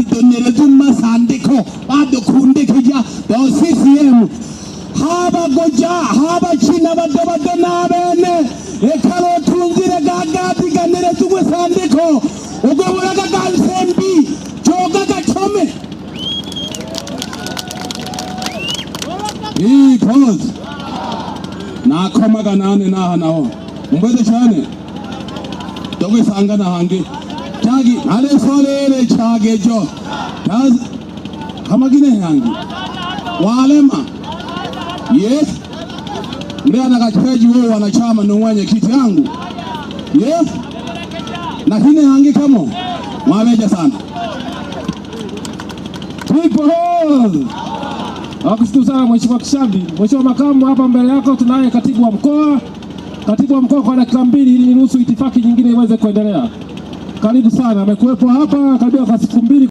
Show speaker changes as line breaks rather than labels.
kidonele tuma sandiko bado kunde kija do CCM haba goja haba china bado na bene ekalo tunzire gagati ganere tugwe sandiko ugobora gagansembi choga gachome pause na koma ganane na hanaho mbede chane doge sangana hange chagi ale solele chage jo taz hamagine hangi walema yes ndio anakacheji wao wanachama na mwenye kiti yangu yes na kine hangi kama mwameja sana triple
Nakushukuru sana Mheshimiwa Kishambi. Mheshimiwa Makamu, hapa mbele yako tunaye Katibu wa Mkoa. Katibu wa Mkoa kwa dakika 2 ili niruhusu itifaki nyingine iweze kuendelea. Karibu sana. Amekuwepo hapa karibia kwa siku 2.